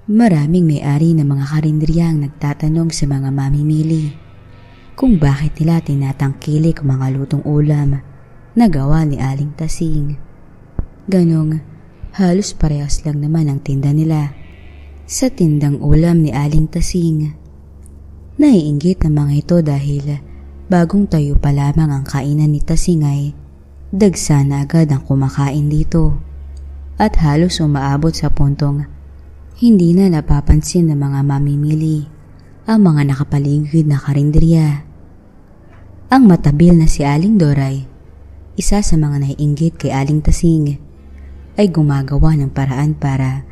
Maraming may-ari ng mga karinderya ang nagtatanong sa mga mamimili kung bakit nila tinatangkilik ang mga lutong ulam na gawa ni Aling Tasing. Ganong halos parehas lang naman ang tinda nila sa tindang ulam ni Aling Tasing. Naiinggit ang mga ito dahil bagong tayo pa lamang ang kainan ni Tasing ay dagsa na agad ang kumakain dito at halos umaabot sa puntong hindi na napapansin ng mga mamimili ang mga nakapaligid na karinderya. Ang matabil na si Aling Doray, isa sa mga naiinggit kay Aling Tasing, ay gumagawa ng paraan para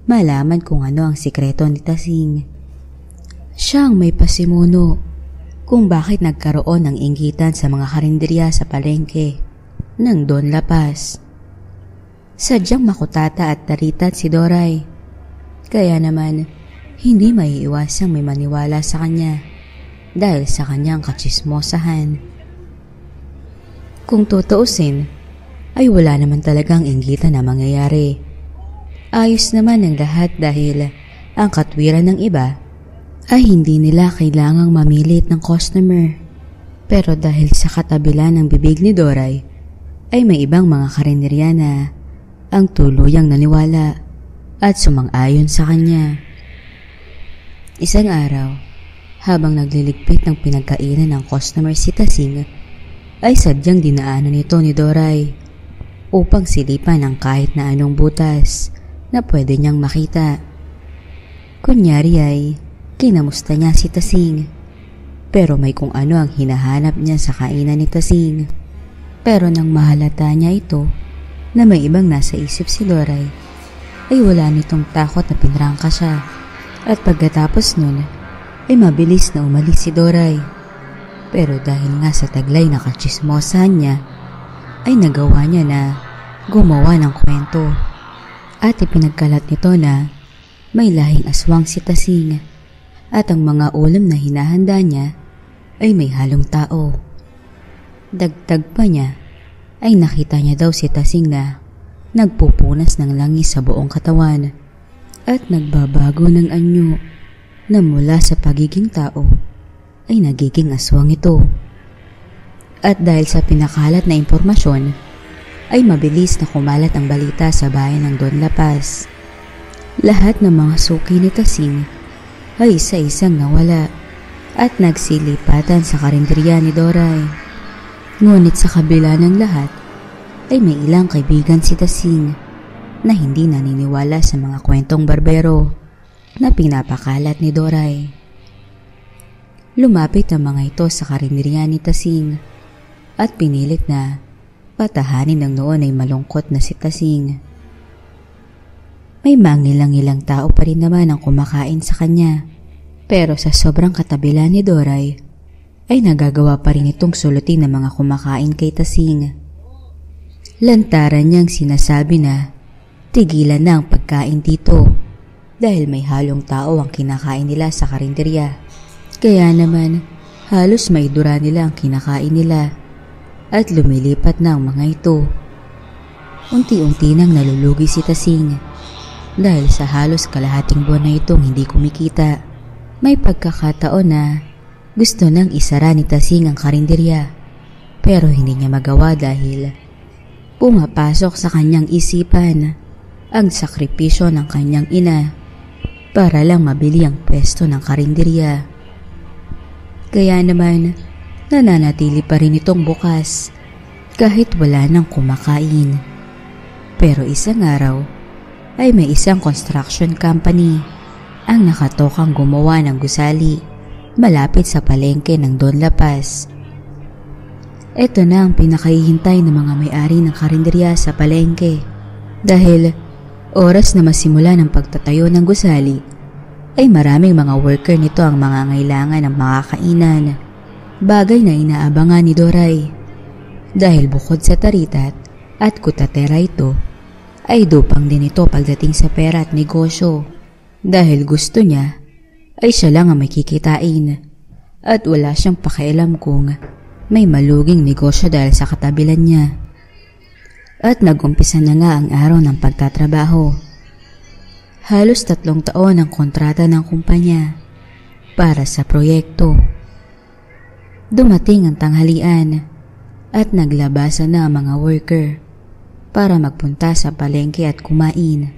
malaman kung ano ang sikreto ni Tasing. Siya ang may pasimuno kung bakit nagkaroon ng inggitan sa mga karinderya sa palengke ng Don Lapas. Sadyang makutata at taritat si Doray. Kaya naman, hindi maiiwasang may maniwala sa kanya dahil sa kanyang katsismosahan. Kung tutuusin, ay wala naman talagang inggitan na mangyayari. Ayos naman ang lahat dahil ang katwiran ng iba ay hindi nila kailangang mamilit ng customer. Pero dahil sa katabilan ng bibig ni Doray, ay may ibang mga karinderya na ang tuluyang naniwala at sumang-ayon sa kanya. Isang araw, habang nagliligpit ng pinagkainan ng customer si Tasing, ay sadyang dinaanan nito ni Doray upang silipan ang kahit na anong butas na pwede niyang makita. Kunyari ay kinamusta niya si Tasing, pero may kung ano ang hinahanap niya sa kainan ni Tasing. Pero nang mahalata niya ito na may ibang nasa isip si Doray, ay wala nitong takot na pinrangka siya. At pagkatapos nun, ay mabilis na umalis si Doray. Pero dahil nga sa taglay na katsismosahan niya, ay nagawa niya na gumawa ng kwento. At ipinagkalat nito na may lahing aswang si Tasing at ang mga ulam na hinahanda niya ay may halong tao. Dagdag pa niya, ay nakita niya daw si Tasing na nagpupunas ng langis sa buong katawan at nagbabago ng anyo na mula sa pagiging tao ay nagiging aswang ito. At dahil sa pinakalat na impormasyon ay mabilis na kumalat ang balita sa bayan ng Don Lapas. Lahat ng mga suki ni Tasing ay isa-isang nawala at nagsilipatan sa karinderya ni Doray. Ngunit sa kabila ng lahat ay may ilang kaibigan si Tasing na hindi naniniwala sa mga kwentong barbero na pinapakalat ni Doray. Lumapit ang mga ito sa karinderya ni Tasing at pinilit na patahanin ng noon ay malungkot na si Tasing. May mangilang-ilang tao pa rin naman ang kumakain sa kanya, pero sa sobrang katabila ni Doray ay nagagawa pa rin itong sulutin ng mga kumakain kay Tasing. Lantaran niyang sinasabi na tigilan na ang pagkain dito dahil may halong tao ang kinakain nila sa karinderya. Kaya naman halos maidura nila ang kinakain nila at lumilipat na ang mga ito. Unti-unti nang nalulugi si Tasing dahil sa halos kalahating buwan na itong hindi kumikita. May pagkakataon na gusto nang isara ni Tasing ang karinderya pero hindi niya magawa dahil pumapasok sa kanyang isipan ang sakripisyo ng kanyang ina para lang mabili ang pwesto ng karinderya. Kaya naman, nananatili pa rin itong bukas kahit wala nang kumakain. Pero isang araw ay may isang construction company ang nakatokang gumawa ng gusali malapit sa palengke ng Don Lapas. Ito na ang pinakahihintay ng mga may-ari ng karinderya sa palengke dahil oras na masimula ng pagtatayo ng gusali ay maraming mga worker nito ang mangangailangan ng makakainan, bagay na inaabangan ni Doray. Dahil bukod sa taritat at kutatera ito, ay dupang din ito pagdating sa pera at negosyo dahil gusto niya ay siya lang ang may kikitain at wala siyang pakialam kung may maluging negosyo dahil sa katabilan niya. At nagumpisa na nga ang araw ng pagtatrabaho. Halos 3 taon ang kontrata ng kumpanya para sa proyekto. Dumating ang tanghalian at naglabasan na ang mga worker para magpunta sa palengke at kumain.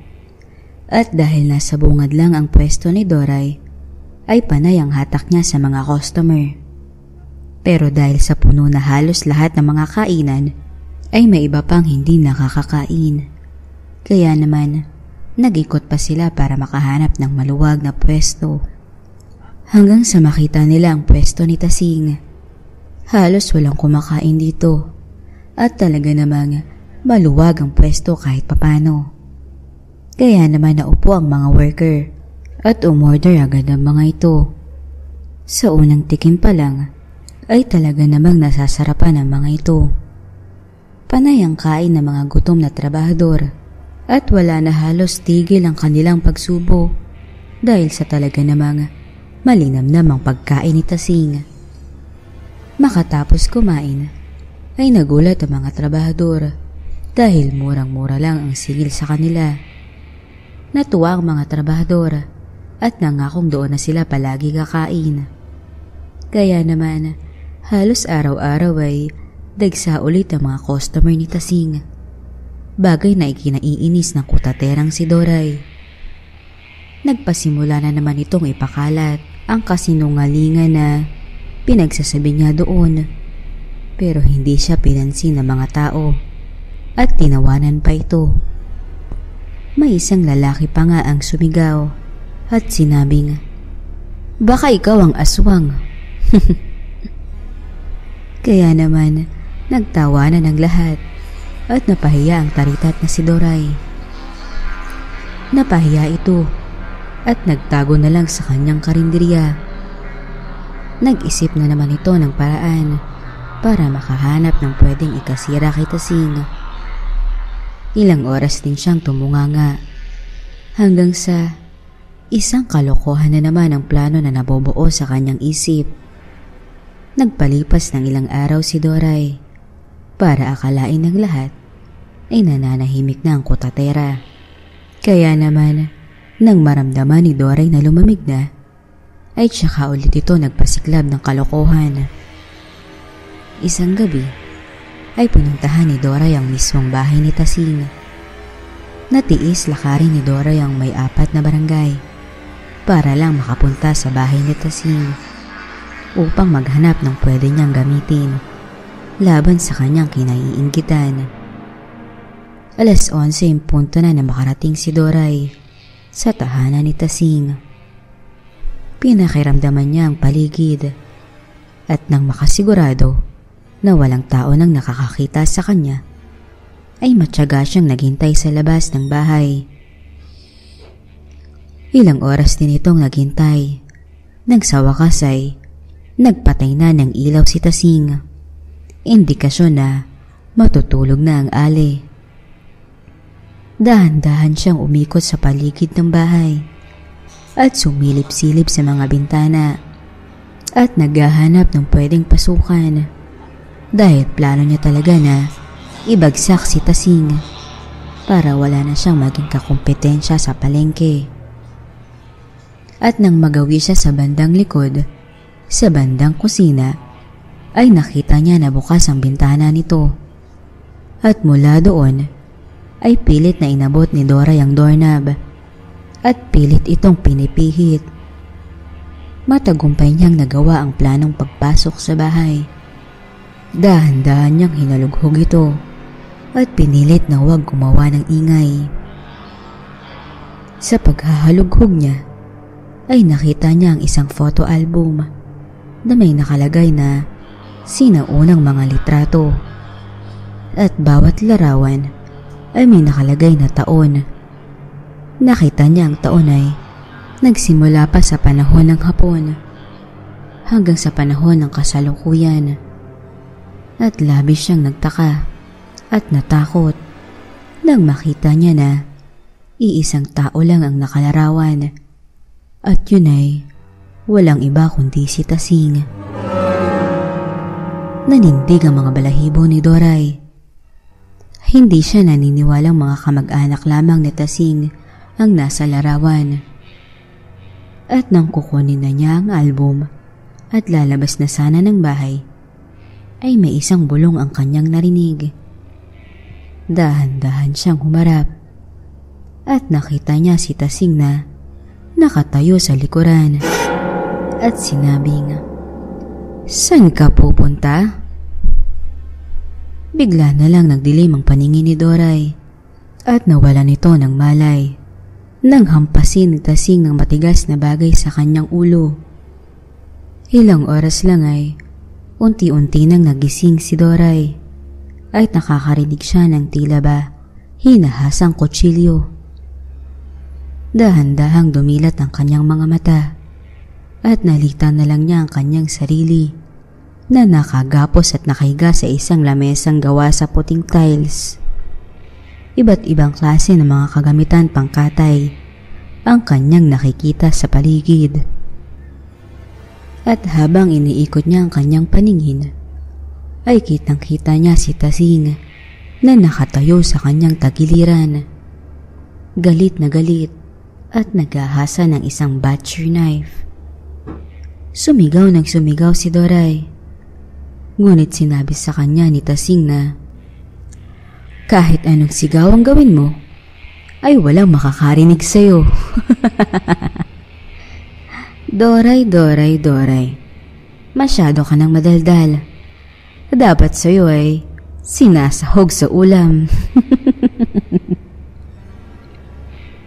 At dahil nasa bungad lang ang pwesto ni Doray, ay panay ang hatak niya sa mga customer. Pero dahil sa puno na halos lahat ng mga kainan, ay may iba pang hindi nakakakain. Kaya naman, nag-ikot pa sila para makahanap ng maluwag na pwesto. Hanggang sa makita nila ang pwesto ni Tasing. Halos walang kumakain dito at talaga namang maluwag ang pwesto kahit papano. Kaya naman naupo ang mga worker at umorder agad ang mga ito. Sa unang tikim pa lang ay talaga namang nasasarapan ang mga ito. Panay ang kain ng mga gutom na trabahador at wala na halos tigil ang kanilang pagsubo dahil sa talaga namang malinamnam ang pagkain ni Tasing. Makatapos kumain ay nagulat ang mga trabahador dahil murang-mura lang ang sigil sa kanila. Natuwa ang mga trabahador at nangakong doon na sila palagi kakain. Kaya naman halos araw-araw ay dagsa ulit ang mga customer ni Tasing. Bagay na ikinaiinis ng kutaterang si Doray. Nagpasimula na naman itong ipakalat ang kasinungalingan na pinagsasabi niya doon. Pero hindi siya pinansin ng mga tao at tinawanan pa ito. May isang lalaki pa nga ang sumigaw at sinabing, "Baka ikaw ang aswang." Kaya naman nagtawanan ng lahat at napahiya ang taritat na si Doray. Napahiya ito at nagtago na lang sa kanyang karinderya. Nag-isip na naman ito ng paraan para makahanap ng pwedeng ikasira kay Tasing. Ilang oras din siyang tumunganga hanggang sa isang kalokohan na naman ang plano na nabobuo sa kanyang isip. Nagpalipas ng ilang araw si Doray para akalain ng lahat ay nananahimik na ang kutatera. Kaya naman, nang maramdaman ni Doray na lumamig na, ay tsaka ulit ito nagpasiklab ng kalokohan. Isang gabi, ay pinuntahan ni Doray ang mismong bahay ni Tasing. Natiis lakarin ni Doray ang may 4 na barangay para lang makapunta sa bahay ni Tasing upang maghanap ng pwede niyang gamitin laban sa kanyang kinaiinggitan. 11:11 punto na makarating si Doray sa tahanan ni Tasing. Pinakiramdaman niya ang paligid at nang makasigurado na walang tao nang nakakakita sa kanya, ay matyaga siyang naghintay sa labas ng bahay. Ilang oras din itong naghintay. Nang sa wakas ay nagpatay na ng ilaw si Tasing. Indikasyon na matutulog na ang ali. Dahan-dahan siyang umikot sa paligid ng bahay at sumilip-silip sa mga bintana at naghahanap ng pwedeng pasukan. Dahil plano niya talaga na ibagsak si Tasing para wala na siyang maging kakumpetensya sa palengke. At nang magawi siya sa bandang likod, sa bandang kusina, ay nakita niya na bukas ang bintana nito. At mula doon, ay pilit na inabot ni Doray ang doorknob at pilit itong pinipihit. Matagumpay niyang nagawa ang planong pagpasok sa bahay. Dahan-dahan niyang hinalughog ito at pinilit na huwag gumawa ng ingay. Sa paghahalughog niya ay nakita niya ang isang photo album na may nakalagay na sinaunang mga litrato at bawat larawan ay may nakalagay na taon. Nakita niya ang taon ay nagsimula pa sa panahon ng Hapon hanggang sa panahon ng kasalukuyan. At labis siyang nagtaka at natakot nang makita niya na iisang tao lang ang nakalarawan at yun ay walang iba kundi si Tasing. Nanindig ang mga balahibo ni Doray. Hindi siya naniniwalang mga kamag-anak lamang ni Tasing ang nasa larawan. At nang kukunin na niya ang album at lalabas na sana ng bahay, ay may isang bulong ang kanyang narinig. Dahan-dahan siyang humarap at nakita niya si Tasing na nakatayo sa likuran at sinabing, "Saan ka pupunta?" Bigla na lang nagdilim ang paningin ni Doray at nawala nito ng malay nang hampasin ni Tasing ng matigas na bagay sa kanyang ulo. Ilang oras lang ay unti-unti nang nagising si Doray at nakakarinig siya ng tila ba hinahasang kutsilyo. Dahan-dahang dumilat ang kanyang mga mata at nalita na lang niya ang kanyang sarili na nakagapos at nakahiga sa isang lamesang gawa sa puting tiles. Iba't ibang klase ng mga kagamitan pangkatay ang kanyang nakikita sa paligid. At habang iniikot niya ang kanyang paningin, ay kitang-kita niya si Tasing na nakatayo sa kanyang tagiliran. Galit na galit at naghahasa ng isang butcher knife. Sumigaw ng sumigaw si Doray. Ngunit sinabi sa kanya ni Tasing na, "Kahit anong sigaw ang gawin mo, ay walang makakarinig sa'yo." Doray, Doray, Doray, masyado ka nang madaldal. Dapat sa'yo ay sinasahog sa ulam.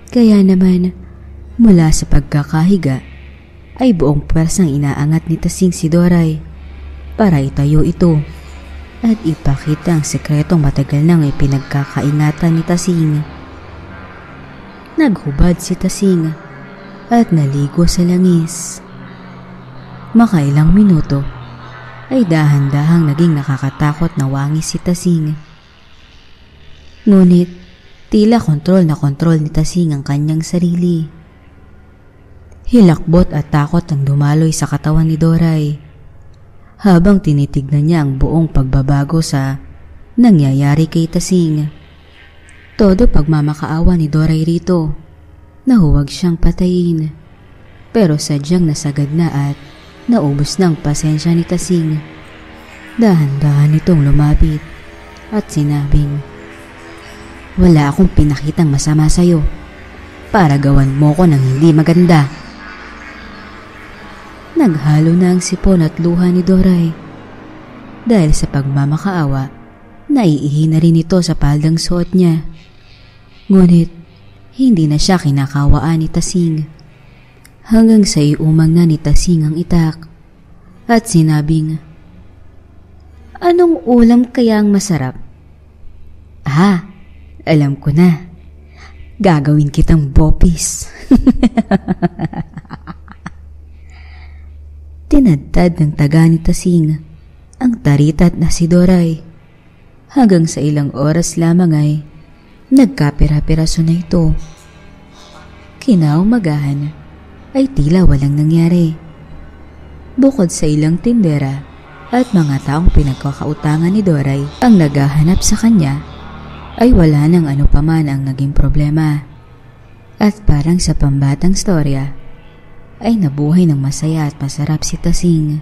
Kaya naman, mula sa pagkakahiga, ay buong pwersang inaangat ni Tasing si Doray para itayo ito at ipakita ang sekretong matagal nang ipinagkakaingatan ni Tasing. Naghubad si Tasing at naligo sa langis. Makailang minuto ay dahan-dahang naging nakakatakot na wangis si Tasing. Ngunit tila kontrol na kontrol ni Tasing ang kanyang sarili. Hilakbot at takot ang dumaloy sa katawan ni Doray habang tinitignan niya ang buong pagbabago sa nangyayari kay Tasing. Todo pagmamakaawa ni Doray rito na huwag siyang patayin, pero sadyang nasagad na at naubos ng pasensya ni Tasing. Dahan-dahan itong lumapit at sinabing, "Wala akong pinakitang masama sa'yo para gawan mo ko ng hindi maganda." Naghalo na ang sipon at luha ni Doray. Dahil sa pagmamakaawa, naiihi na rin ito sa paldang suot niya. Ngunit hindi na siya kinakawaan ni Tasing. Hanggang sa iumang na ni Tasing ang itak at sinabing, "Anong ulam kaya ang masarap?" "Ah, alam ko na. Gagawin kitang bopis." Tinadtad ng taga ni Tasing ang taritat na si Doray. Hanggang sa ilang oras lamang ay nagkapira-piraso na ito. Kinaumagahan ay tila walang nangyari. Bukod sa ilang tindera at mga taong pinagkakautangan ni Doray ang naghahanap sa kanya, ay wala nang ano paman ang naging problema. At parang sa pambatang storya, ay nabuhay ng masaya at masarap si Tasing.